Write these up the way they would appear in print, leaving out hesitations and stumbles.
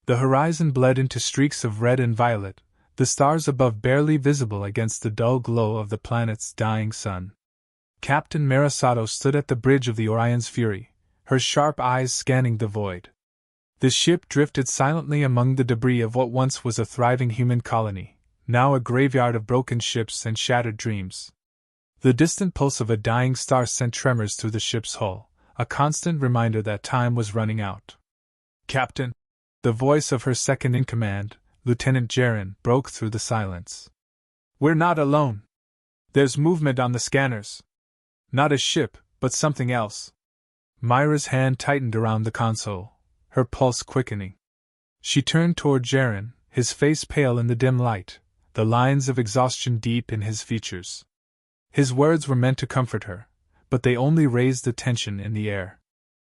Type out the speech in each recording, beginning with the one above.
The horizon bled into streaks of red and violet, the stars above barely visible against the dull glow of the planet's dying sun. Captain Mira Sato stood at the bridge of the Orion's Fury, her sharp eyes scanning the void. The ship drifted silently among the debris of what once was a thriving human colony, now a graveyard of broken ships and shattered dreams. The distant pulse of a dying star sent tremors through the ship's hull, a constant reminder that time was running out. "Captain!" The voice of her second-in-command, Lieutenant Xan'thar, broke through the silence. "We're not alone. There's movement on the scanners. Not a ship, but something else." Mira's hand tightened around the console, her pulse quickening. She turned toward Xan'thar, his face pale in the dim light, the lines of exhaustion deep in his features. His words were meant to comfort her, but they only raised the tension in the air.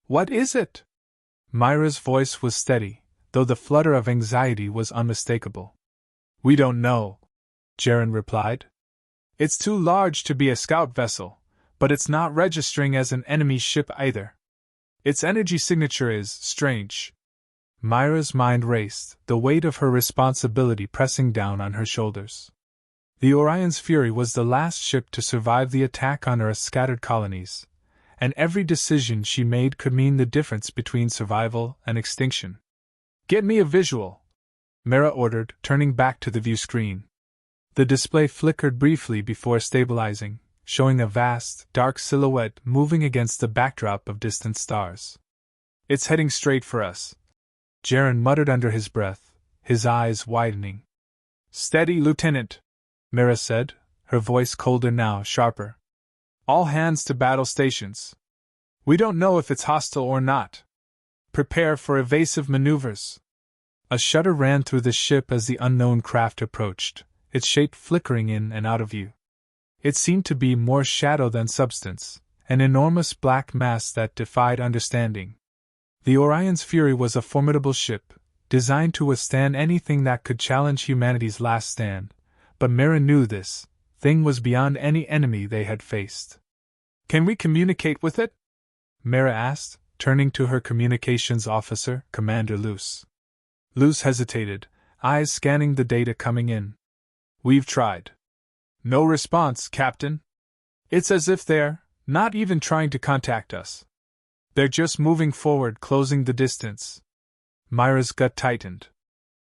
"What is it?" Mira's voice was steady, though the flutter of anxiety was unmistakable. "We don't know," Xan'thar replied. "It's too large to be a scout vessel, but it's not registering as an enemy ship either. Its energy signature is strange." Mira's mind raced, the weight of her responsibility pressing down on her shoulders. The Orion's Fury was the last ship to survive the attack on Earth's scattered colonies, and every decision she made could mean the difference between survival and extinction. "Get me a visual," Mira ordered, turning back to the view screen. The display flickered briefly before stabilizing, showing a vast, dark silhouette moving against the backdrop of distant stars. "It's heading straight for us," Xan'thar muttered under his breath, his eyes widening. "Steady, Lieutenant," Mira said, her voice colder now, sharper. "All hands to battle stations. We don't know if it's hostile or not. Prepare for evasive maneuvers." A shudder ran through the ship as the unknown craft approached, its shape flickering in and out of view. It seemed to be more shadow than substance, an enormous black mass that defied understanding. The Orion's Fury was a formidable ship, designed to withstand anything that could challenge humanity's last stand, but Mira knew this thing was beyond any enemy they had faced. "Can we communicate with it?" Mira asked, turning to her communications officer, Commander Luce. Luce hesitated, eyes scanning the data coming in. "We've tried. No response, Captain. It's as if they're not even trying to contact us. They're just moving forward, closing the distance." Mira's gut tightened.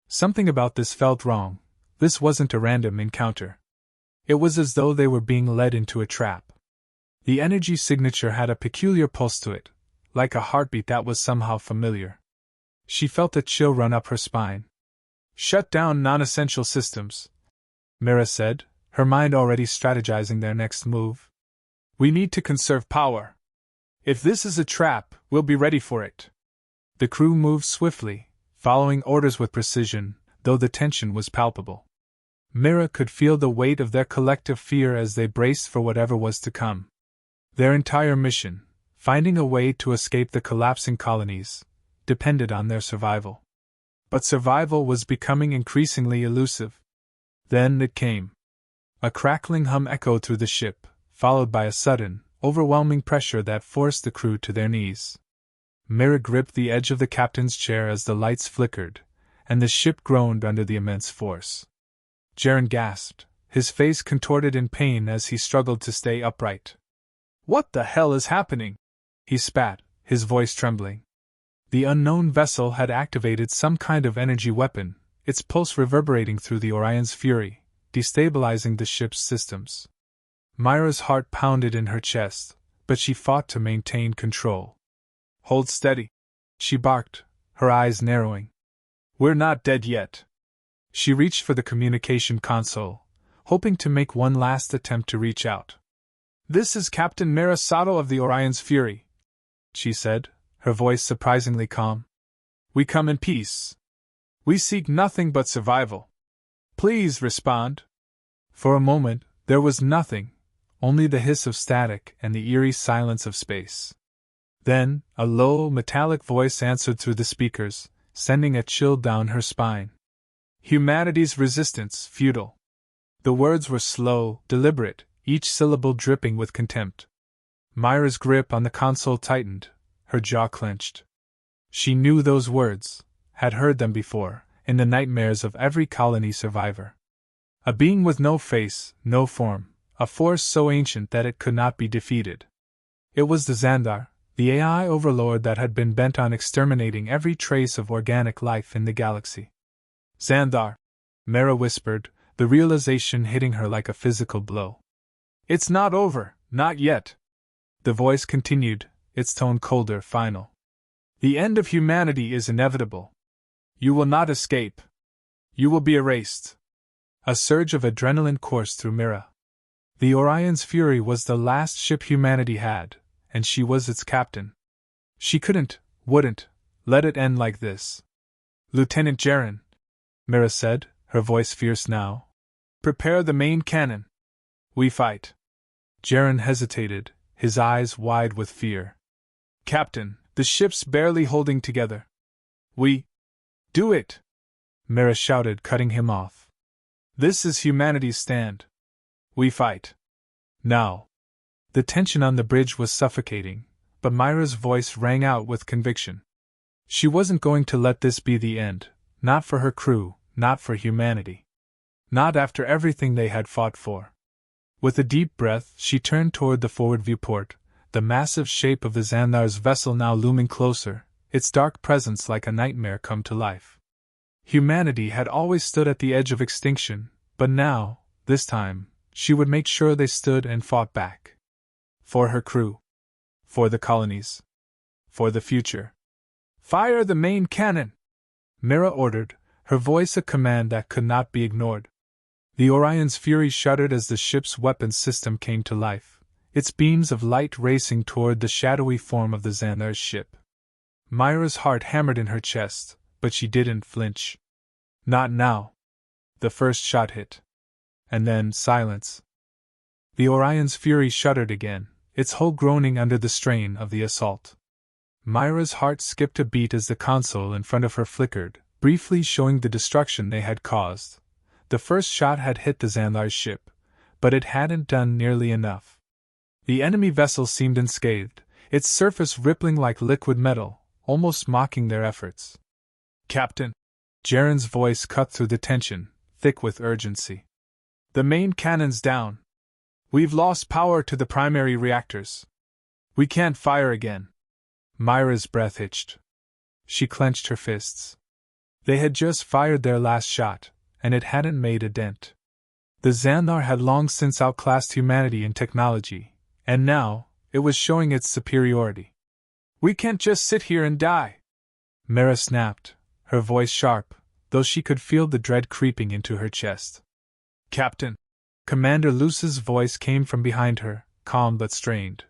Something about this felt wrong. This wasn't a random encounter. It was as though they were being led into a trap. The energy signature had a peculiar pulse to it, like a heartbeat that was somehow familiar. She felt a chill run up her spine. "Shut down non-essential systems," Mira said, her mind already strategizing their next move. "We need to conserve power. If this is a trap, we'll be ready for it." The crew moved swiftly, following orders with precision, though the tension was palpable. Mira could feel the weight of their collective fear as they braced for whatever was to come. Their entire mission, finding a way to escape the collapsing colonies, depended on their survival. But survival was becoming increasingly elusive. Then it came. A crackling hum echoed through the ship, followed by a sudden, overwhelming pressure that forced the crew to their knees. Mira gripped the edge of the captain's chair as the lights flickered, and the ship groaned under the immense force. Xan'thar gasped, his face contorted in pain as he struggled to stay upright. "What the hell is happening?" he spat, his voice trembling. The unknown vessel had activated some kind of energy weapon, its pulse reverberating through the Orion's Fury, destabilizing the ship's systems. Mira's heart pounded in her chest, but she fought to maintain control. "Hold steady," she barked, her eyes narrowing. "We're not dead yet." She reached for the communication console, hoping to make one last attempt to reach out. "This is Captain Mira Sato of the Orion's Fury," she said, her voice surprisingly calm. "We come in peace. We seek nothing but survival. Please respond." For a moment, there was nothing, only the hiss of static and the eerie silence of space. Then, a low, metallic voice answered through the speakers, sending a chill down her spine. "Humanity's resistance, futile." The words were slow, deliberate, each syllable dripping with contempt. Mira's grip on the console tightened, her jaw clenched. She knew those words, had heard them before, in the nightmares of every colony survivor. A being with no face, no form, a force so ancient that it could not be defeated. It was the Xan'thar, the AI overlord that had been bent on exterminating every trace of organic life in the galaxy. Xan'thar, Mira whispered, the realization hitting her like a physical blow. It's not over, not yet. The voice continued, its tone colder, final. The end of humanity is inevitable. You will not escape. You will be erased. A surge of adrenaline coursed through Mira. The Orion's Fury was the last ship humanity had, and she was its captain. She wouldn't, let it end like this. Lieutenant Jaren, Mira said, her voice fierce now. Prepare the main cannon. We fight. Jaren hesitated, his eyes wide with fear. Captain, the ship's barely holding together. We. Do it! Mira shouted, cutting him off. This is humanity's stand. We fight. Now. The tension on the bridge was suffocating, but Mira's voice rang out with conviction. She wasn't going to let this be the end, not for her crew, not for humanity. Not after everything they had fought for. With a deep breath, she turned toward the forward viewport, the massive shape of the Xan'thar's vessel now looming closer, its dark presence like a nightmare come to life. Humanity had always stood at the edge of extinction, but now, this time, she would make sure they stood and fought back. For her crew. For the colonies. For the future. Fire the main cannon! Mira ordered, her voice a command that could not be ignored. The Orion's Fury shuddered as the ship's weapons system came to life, its beams of light racing toward the shadowy form of the Xan'thar's ship. Mira's heart hammered in her chest, but she didn't flinch. Not now. The first shot hit. And then silence. The Orion's Fury shuddered again, its hull groaning under the strain of the assault. Mira's heart skipped a beat as the console in front of her flickered, briefly showing the destruction they had caused. The first shot had hit the Xan'thar's ship, but it hadn't done nearly enough. The enemy vessel seemed unscathed, its surface rippling like liquid metal, almost mocking their efforts. Captain! Jaren's voice cut through the tension, thick with urgency. The main cannon's down. We've lost power to the primary reactors. We can't fire again. Mira's breath hitched. She clenched her fists. They had just fired their last shot, and it hadn't made a dent. The Xan'thar had long since outclassed humanity in technology, and now, it was showing its superiority. We can't just sit here and die. Mira snapped, her voice sharp, though she could feel the dread creeping into her chest. Captain! Commander Luce's voice came from behind her, calm but strained.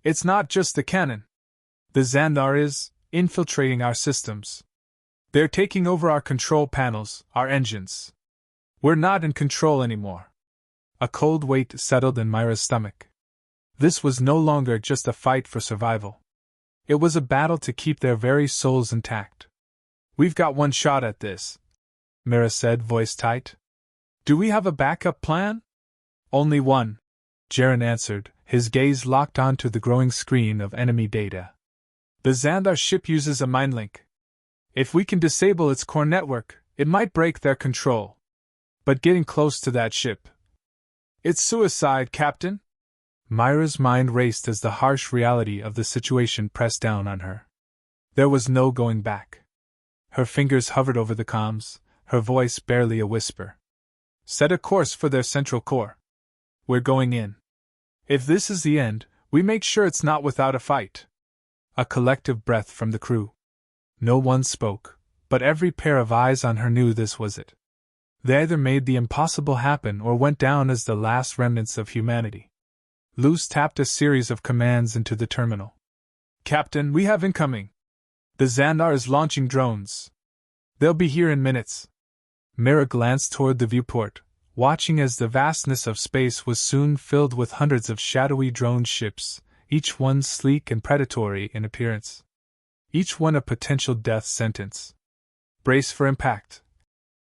It's not just the cannon. The Xan'thar is infiltrating our systems. They're taking over our control panels, our engines. We're not in control anymore. A cold weight settled in Mira's stomach. This was no longer just a fight for survival. It was a battle to keep their very souls intact. We've got one shot at this, Mira said, voice tight. Do we have a backup plan? Only one, Jaren answered, his gaze locked onto the growing screen of enemy data. The Xan'thar ship uses a minelink. If we can disable its core network, it might break their control. But getting close to that ship. It's suicide, Captain. Mira's mind raced as the harsh reality of the situation pressed down on her. There was no going back. Her fingers hovered over the comms, her voice barely a whisper. Set a course for their central core. We're going in. If this is the end, we make sure it's not without a fight. A collective breath from the crew. No one spoke, but every pair of eyes on her knew this was it. They either made the impossible happen or went down as the last remnants of humanity. Luce tapped a series of commands into the terminal. Captain, we have incoming. The Xan'thar is launching drones. They'll be here in minutes. Mira glanced toward the viewport, watching as the vastness of space was soon filled with hundreds of shadowy drone ships, each one sleek and predatory in appearance. Each one a potential death sentence. Brace for impact,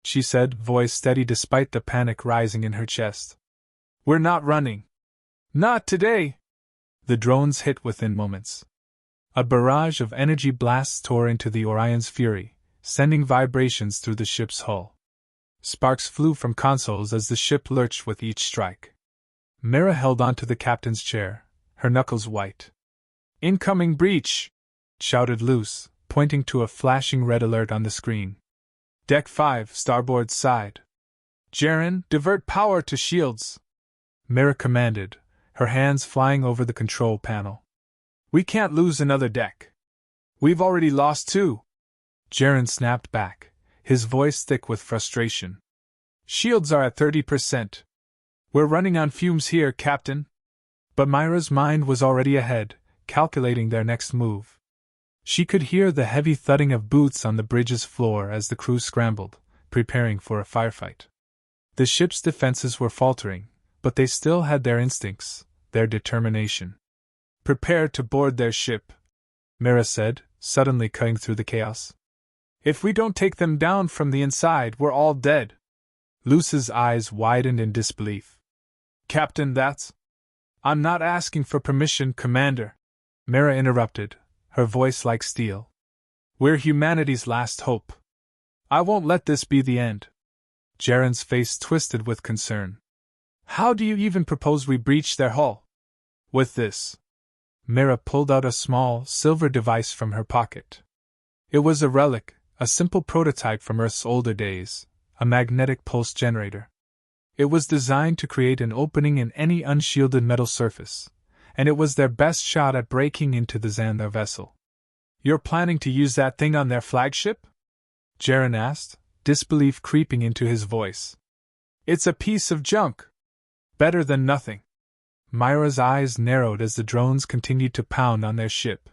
she said, voice steady despite the panic rising in her chest. We're not running. Not today! The drones hit within moments. A barrage of energy blasts tore into the Orion's Fury, sending vibrations through the ship's hull. Sparks flew from consoles as the ship lurched with each strike. Mira held onto the captain's chair, her knuckles white. "Incoming breach!" shouted Luce, pointing to a flashing red alert on the screen. "Deck 5, starboard side. Jaren, divert power to shields!" Mira commanded, her hands flying over the control panel. "We can't lose another deck. We've already lost 2. Jaren snapped back, his voice thick with frustration. "Shields are at 30%. We're running on fumes here, Captain." But Mira's mind was already ahead, calculating their next move. She could hear the heavy thudding of boots on the bridge's floor as the crew scrambled, preparing for a firefight. The ship's defenses were faltering, but they still had their instincts, their determination. "Prepare to board their ship," Mira said, suddenly cutting through the chaos. "If we don't take them down from the inside, we're all dead." Luce's eyes widened in disbelief. "Captain, that's—" "I'm not asking for permission, Commander," Mira interrupted, her voice like steel. "We're humanity's last hope. I won't let this be the end." Jaren's face twisted with concern. "How do you even propose we breach their hull?" "With this." Mira pulled out a small, silver device from her pocket. It was a relic, a simple prototype from Earth's older days, a magnetic pulse generator. It was designed to create an opening in any unshielded metal surface, and it was their best shot at breaking into the Xan'thar vessel. "You're planning to use that thing on their flagship?" Jaren asked, disbelief creeping into his voice. "It's a piece of junk. Better than nothing." Mira's eyes narrowed as the drones continued to pound on their ship.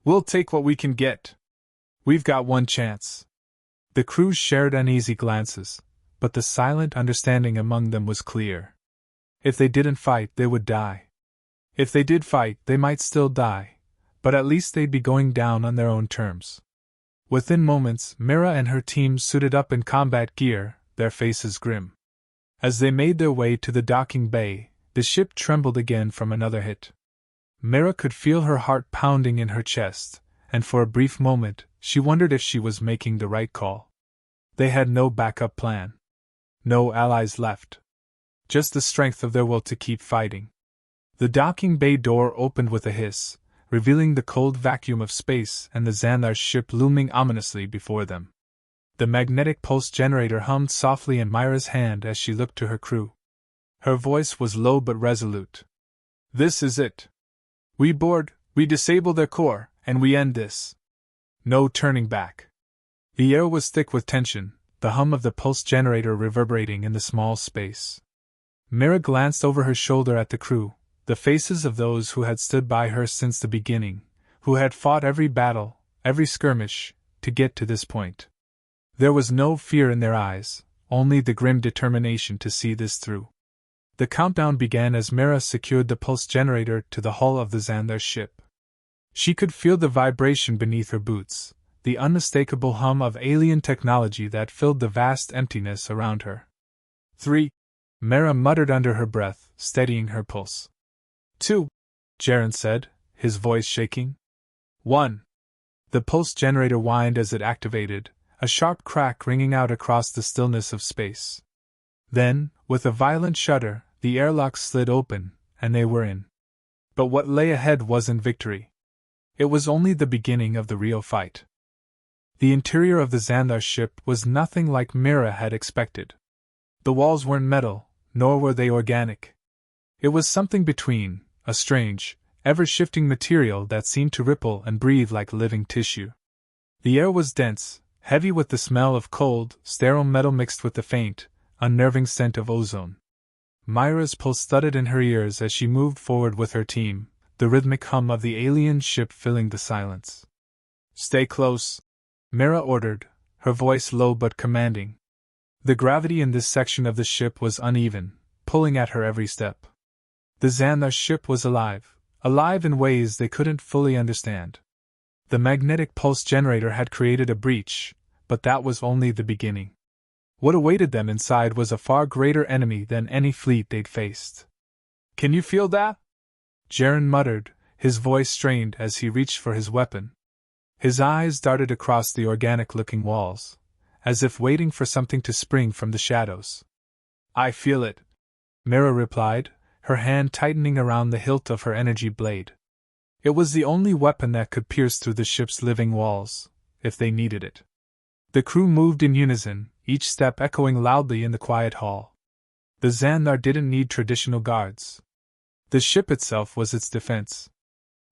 "We'll take what we can get. We've got one chance." The crew shared uneasy glances, but the silent understanding among them was clear. If they didn't fight, they would die. If they did fight, they might still die, but at least they'd be going down on their own terms. Within moments, Mira and her team suited up in combat gear, their faces grim. As they made their way to the docking bay, the ship trembled again from another hit. Mira could feel her heart pounding in her chest, and for a brief moment, she wondered if she was making the right call. They had no backup plan. No allies left. Just the strength of their will to keep fighting. The docking bay door opened with a hiss, revealing the cold vacuum of space and the Xan'thar ship looming ominously before them. The magnetic pulse generator hummed softly in Mira's hand as she looked to her crew. Her voice was low but resolute. "This is it. We board, we disable their core, and we end this. No turning back." The air was thick with tension, the hum of the pulse generator reverberating in the small space. Mira glanced over her shoulder at the crew, the faces of those who had stood by her since the beginning, who had fought every battle, every skirmish, to get to this point. There was no fear in their eyes, only the grim determination to see this through. The countdown began as Mira secured the pulse generator to the hull of the Xan'thar ship. She could feel the vibration beneath her boots, the unmistakable hum of alien technology that filled the vast emptiness around her. 3. Mira muttered under her breath, steadying her pulse. 2. Jaren said, his voice shaking. 1. The pulse generator whined as it activated, a sharp crack ringing out across the stillness of space. Then, with a violent shudder, the airlock slid open, and they were in. But what lay ahead wasn't victory. It was only the beginning of the real fight. The interior of the Xan'thar ship was nothing like Mira had expected. The walls weren't metal, nor were they organic. It was something between, a strange, ever-shifting material that seemed to ripple and breathe like living tissue. The air was dense, heavy with the smell of cold, sterile metal mixed with the faint, unnerving scent of ozone. Mira's pulse thudded in her ears as she moved forward with her team, the rhythmic hum of the alien ship filling the silence. "Stay close," Mira ordered, her voice low but commanding. The gravity in this section of the ship was uneven, pulling at her every step. The Xan'thar ship was alive in ways they couldn't fully understand. The magnetic pulse generator had created a breach, but that was only the beginning. What awaited them inside was a far greater enemy than any fleet they'd faced. "Can you feel that?" Jaren muttered, his voice strained as he reached for his weapon. His eyes darted across the organic-looking walls, as if waiting for something to spring from the shadows. "I feel it," Mira replied, her hand tightening around the hilt of her energy blade. It was the only weapon that could pierce through the ship's living walls, if they needed it. The crew moved in unison, each step echoing loudly in the quiet hall. The Xan'thar didn't need traditional guards. The ship itself was its defense.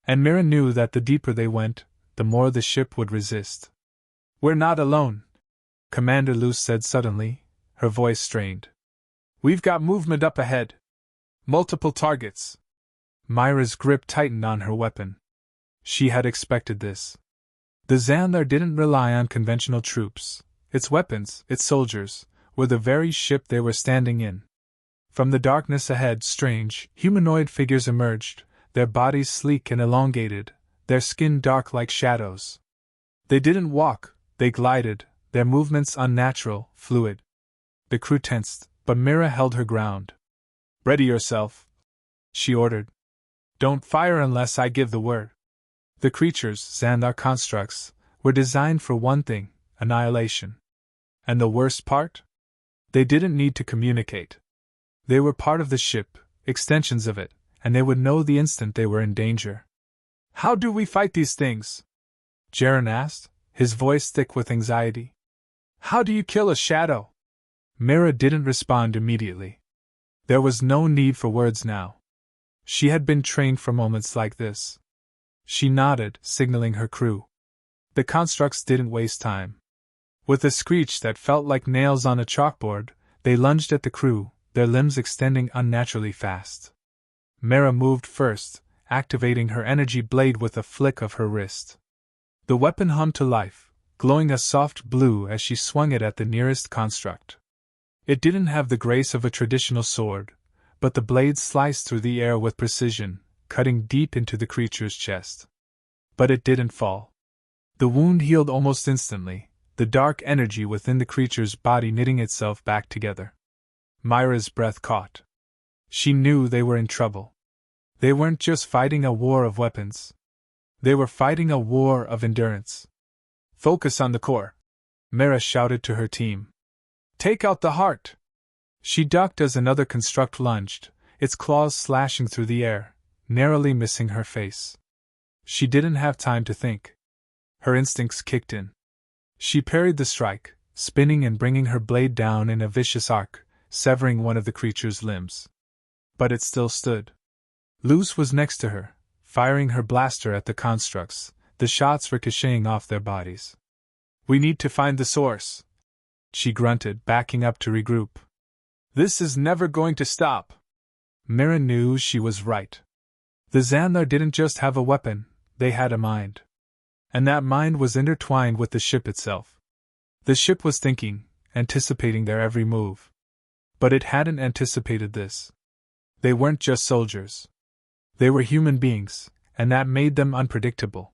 And Mira knew that the deeper they went, the more the ship would resist. "We're not alone," Commander Luce said suddenly, her voice strained. "We've got movement up ahead. Multiple targets." Mira's grip tightened on her weapon. She had expected this. The Xan'thar didn't rely on conventional troops. Its weapons, its soldiers, were the very ship they were standing in. From the darkness ahead, strange, humanoid figures emerged, their bodies sleek and elongated, their skin dark like shadows. They didn't walk, they glided, their movements unnatural, fluid. The crew tensed, but Mira held her ground. "Ready yourself," she ordered. "Don't fire unless I give the word." The creatures, Xan'thar constructs, were designed for one thing: annihilation. And the worst part? They didn't need to communicate. They were part of the ship, extensions of it, and they would know the instant they were in danger. "How do we fight these things?" Jaren asked, his voice thick with anxiety. "How do you kill a shadow?" Mira didn't respond immediately. There was no need for words now. She had been trained for moments like this. She nodded, signaling her crew. The constructs didn't waste time. With a screech that felt like nails on a chalkboard, they lunged at the crew, their limbs extending unnaturally fast. Mira moved first, activating her energy blade with a flick of her wrist. The weapon hummed to life, glowing a soft blue as she swung it at the nearest construct. It didn't have the grace of a traditional sword, but the blade sliced through the air with precision, cutting deep into the creature's chest. But it didn't fall. The wound healed almost instantly, the dark energy within the creature's body knitting itself back together. Mira's breath caught. She knew they were in trouble. They weren't just fighting a war of weapons. They were fighting a war of endurance. "Focus on the core," Mira shouted to her team. "Take out the heart." She ducked as another construct lunged, its claws slashing through the air, narrowly missing her face. She didn't have time to think. Her instincts kicked in. She parried the strike, spinning and bringing her blade down in a vicious arc, severing one of the creature's limbs. But it still stood. Luce was next to her, firing her blaster at the constructs, the shots ricocheting off their bodies. "We need to find the source," she grunted, backing up to regroup. "This is never going to stop." Mira knew she was right. The Xan'thar didn't just have a weapon, they had a mind. And that mind was intertwined with the ship itself. The ship was thinking, anticipating their every move. But it hadn't anticipated this. They weren't just soldiers. They were human beings, and that made them unpredictable.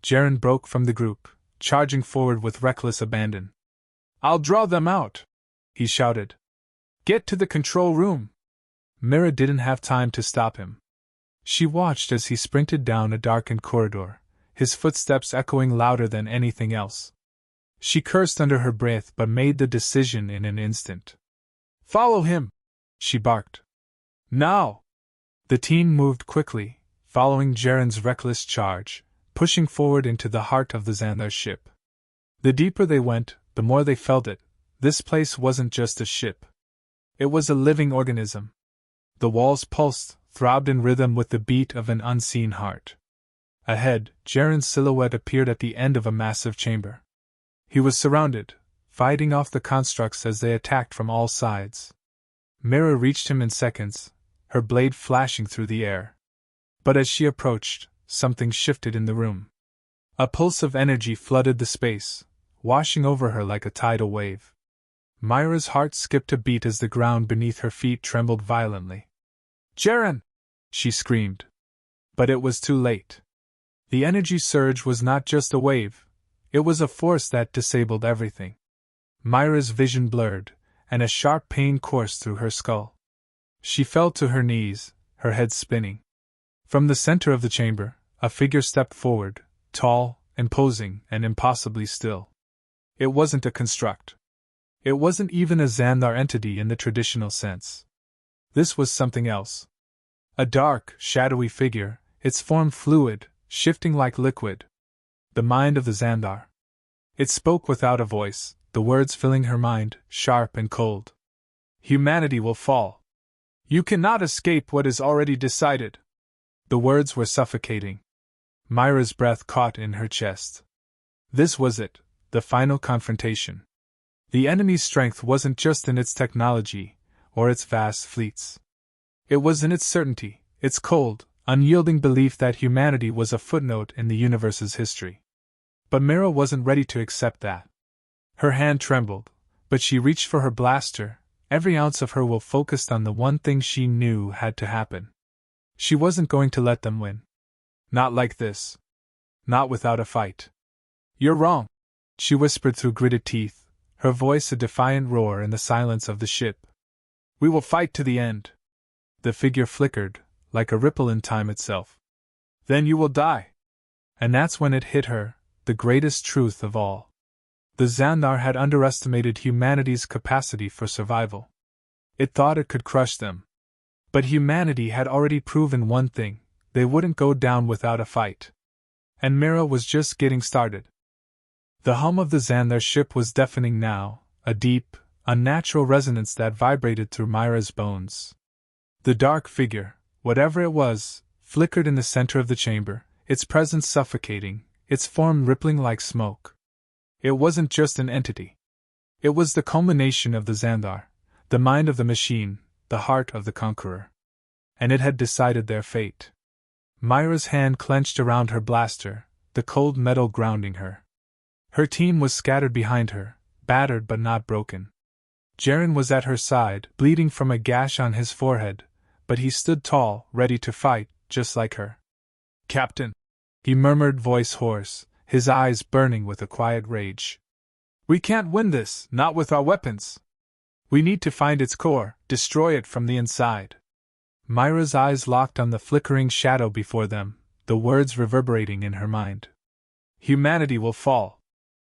Jaren broke from the group, charging forward with reckless abandon. "I'll draw them out," he shouted. "Get to the control room." Mira didn't have time to stop him. She watched as he sprinted down a darkened corridor, his footsteps echoing louder than anything else. She cursed under her breath but made the decision in an instant. "Follow him!" she barked. "Now!" The team moved quickly, following Jaren's reckless charge, pushing forward into the heart of the Xan'thar ship. The deeper they went, the more they felt it. This place wasn't just a ship. It was a living organism. The walls pulsed, throbbed in rhythm with the beat of an unseen heart. Ahead, Jaren's silhouette appeared at the end of a massive chamber. He was surrounded, fighting off the constructs as they attacked from all sides. Mira reached him in seconds, her blade flashing through the air. But as she approached, something shifted in the room. A pulse of energy flooded the space, washing over her like a tidal wave. Mira's heart skipped a beat as the ground beneath her feet trembled violently. "Jaren!" she screamed. But it was too late. The energy surge was not just a wave, it was a force that disabled everything. Mira's vision blurred, and a sharp pain coursed through her skull. She fell to her knees, her head spinning. From the center of the chamber, a figure stepped forward, tall, imposing, and impossibly still. It wasn't a construct. It wasn't even a Xan'thar entity in the traditional sense. This was something else. A dark, shadowy figure, its form fluid, shifting like liquid. The mind of the Xan'thar. It spoke without a voice, the words filling her mind, sharp and cold. Humanity will fall. You cannot escape what is already decided. The words were suffocating. Mira's breath caught in her chest. This was it, the final confrontation. The enemy's strength wasn't just in its technology, or its vast fleets. It was in its certainty, its cold, unyielding belief that humanity was a footnote in the universe's history. But Mira wasn't ready to accept that. Her hand trembled, but she reached for her blaster, every ounce of her will focused on the one thing she knew had to happen. She wasn't going to let them win. Not like this. Not without a fight. You're wrong, she whispered through gritted teeth, her voice a defiant roar in the silence of the ship. We will fight to the end. The figure flickered, like a ripple in time itself. Then you will die. And that's when it hit her, the greatest truth of all. The Xan'thar had underestimated humanity's capacity for survival. It thought it could crush them. But humanity had already proven one thing: they wouldn't go down without a fight. And Mira was just getting started. The hum of the Xan'thar ship was deafening now, a deep, unnatural resonance that vibrated through Mira's bones. The dark figure, whatever it was, flickered in the center of the chamber, its presence suffocating, its form rippling like smoke. It wasn't just an entity. It was the culmination of the Xan'thar, the mind of the machine, the heart of the conqueror. And it had decided their fate. Mira's hand clenched around her blaster, the cold metal grounding her. Her team was scattered behind her, battered but not broken. Jaren was at her side, bleeding from a gash on his forehead, but he stood tall, ready to fight, just like her. Captain, he murmured, voice hoarse, his eyes burning with a quiet rage. We can't win this, not with our weapons. We need to find its core, destroy it from the inside. Mira's eyes locked on the flickering shadow before them, the words reverberating in her mind. Humanity will fall.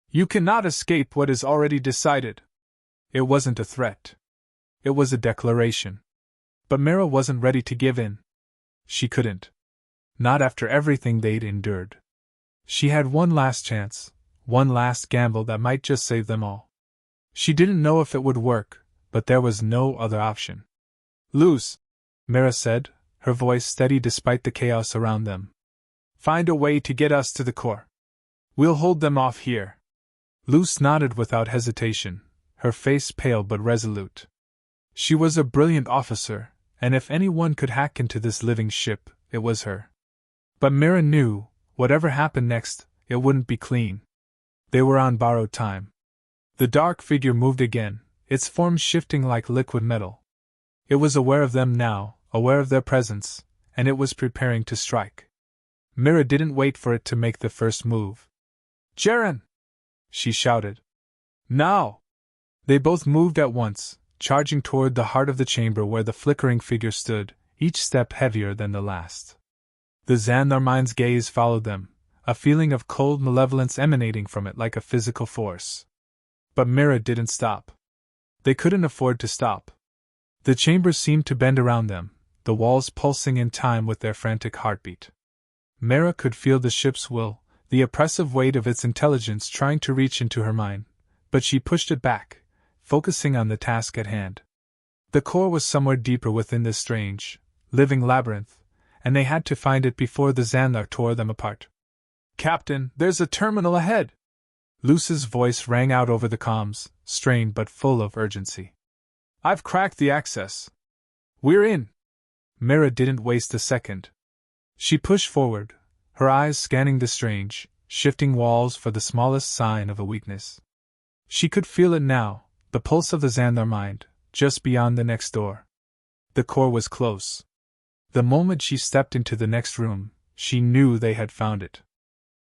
You cannot escape what is already decided. It wasn't a threat. It was a declaration. But Mira wasn't ready to give in. She couldn't. Not after everything they'd endured. She had one last chance, one last gamble that might just save them all. She didn't know if it would work, but there was no other option. Lose, Mira said, her voice steady despite the chaos around them. Find a way to get us to the core. We'll hold them off here. Luce nodded without hesitation, her face pale but resolute. She was a brilliant officer, and if anyone could hack into this living ship, it was her. But Mira knew, whatever happened next, it wouldn't be clean. They were on borrowed time. The dark figure moved again, its form shifting like liquid metal. It was aware of them now, aware of their presence, and it was preparing to strike. Mira didn't wait for it to make the first move. Jaren! She shouted. Now! They both moved at once, charging toward the heart of the chamber where the flickering figure stood, each step heavier than the last. The Xan'thar mind's gaze followed them, a feeling of cold malevolence emanating from it like a physical force. But Mira didn't stop. They couldn't afford to stop. The chamber seemed to bend around them, the walls pulsing in time with their frantic heartbeat. Mira could feel the ship's will, the oppressive weight of its intelligence trying to reach into her mind, but she pushed it back, focusing on the task at hand. The core was somewhere deeper within this strange, living labyrinth, and they had to find it before the Xan'thar tore them apart. Captain, there's a terminal ahead! Luce's voice rang out over the comms, strained but full of urgency. I've cracked the access. We're in! Mira didn't waste a second. She pushed forward, her eyes scanning the strange, shifting walls for the smallest sign of a weakness. She could feel it now, the pulse of the Xan'thar mind, just beyond the next door. The core was close. The moment she stepped into the next room, she knew they had found it.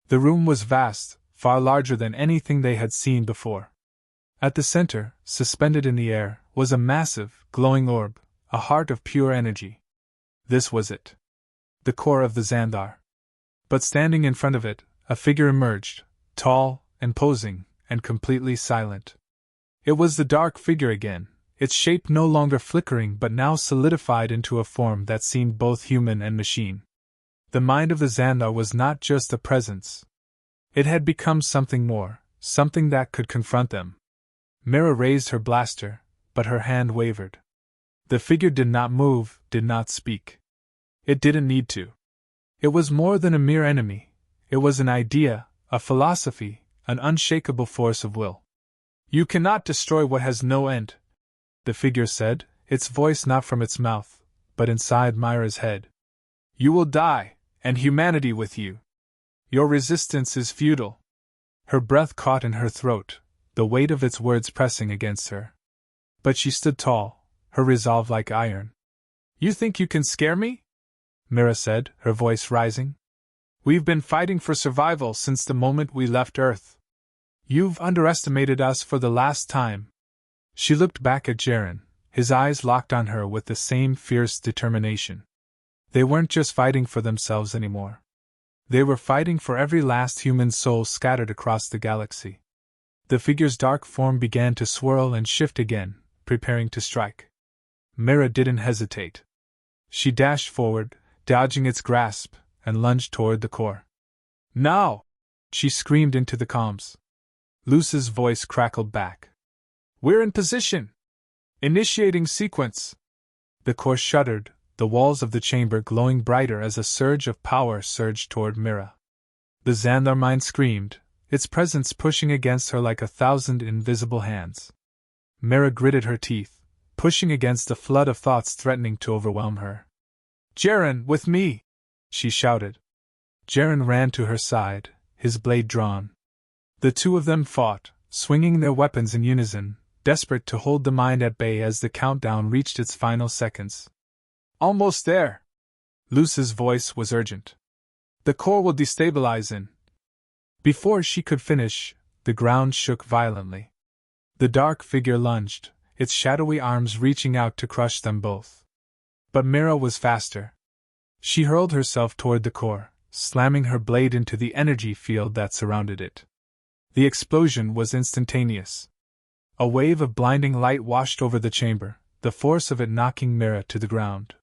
The room was vast, far larger than anything they had seen before. At the center, suspended in the air, was a massive, glowing orb, a heart of pure energy. This was it. The core of the Xan'thar. But standing in front of it, a figure emerged, tall, imposing, and completely silent. It was the dark figure again, its shape no longer flickering but now solidified into a form that seemed both human and machine. The mind of the Xan'thar was not just a presence. It had become something more, something that could confront them. Mira raised her blaster, but her hand wavered. The figure did not move, did not speak. It didn't need to. It was more than a mere enemy. It was an idea, a philosophy, an unshakable force of will. "You cannot destroy what has no end," the figure said, its voice not from its mouth, but inside Mira's head. "You will die, and humanity with you. Your resistance is futile." Her breath caught in her throat, the weight of its words pressing against her. But she stood tall, her resolve like iron. "You think you can scare me?" Mira said, her voice rising. "We've been fighting for survival since the moment we left Earth. You've underestimated us for the last time." She looked back at Jaren, his eyes locked on her with the same fierce determination. They weren't just fighting for themselves anymore. They were fighting for every last human soul scattered across the galaxy. The figure's dark form began to swirl and shift again, preparing to strike. Mira didn't hesitate. She dashed forward, dodging its grasp, and lunged toward the core. "Now!" she screamed into the comms. Luce's voice crackled back. "We're in position! Initiating sequence!" The core shuddered, the walls of the chamber glowing brighter as a surge of power surged toward Mira. The Xan'thar mind screamed, its presence pushing against her like 1,000 invisible hands. Mira gritted her teeth, pushing against the flood of thoughts threatening to overwhelm her. "Jaren, with me!" she shouted. Jaren ran to her side, his blade drawn. The two of them fought, swinging their weapons in unison, desperate to hold the mind at bay as the countdown reached its final seconds. "Almost there!" Luce's voice was urgent. "The core will destabilize in." Before she could finish, the ground shook violently. The dark figure lunged, its shadowy arms reaching out to crush them both. But Mira was faster. She hurled herself toward the core, slamming her blade into the energy field that surrounded it. The explosion was instantaneous. A wave of blinding light washed over the chamber, the force of it knocking Mira to the ground.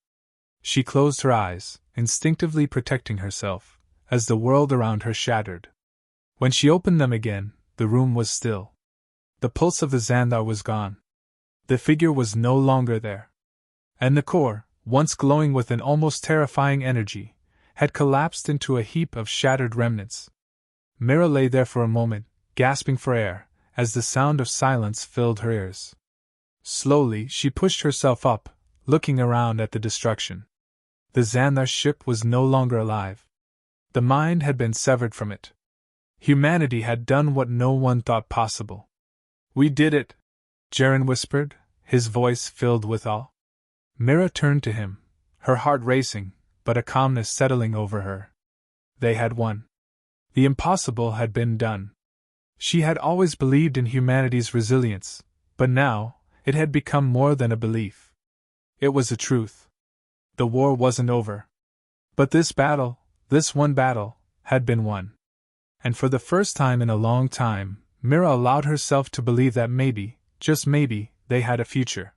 She closed her eyes, instinctively protecting herself, as the world around her shattered. When she opened them again, the room was still. The pulse of the Xan'thar was gone. The figure was no longer there. And the core, once glowing with an almost terrifying energy, had collapsed into a heap of shattered remnants. Mira lay there for a moment, gasping for air, as the sound of silence filled her ears. Slowly she pushed herself up, looking around at the destruction. The Xan'thar ship was no longer alive. The mind had been severed from it. Humanity had done what no one thought possible. "We did it," Jaren whispered, his voice filled with awe. Mira turned to him, her heart racing, but a calmness settling over her. They had won. The impossible had been done. She had always believed in humanity's resilience, but now, it had become more than a belief. It was a truth. The war wasn't over. But this battle, this one battle, had been won. And for the first time in a long time, Mira allowed herself to believe that maybe, just maybe, they had a future.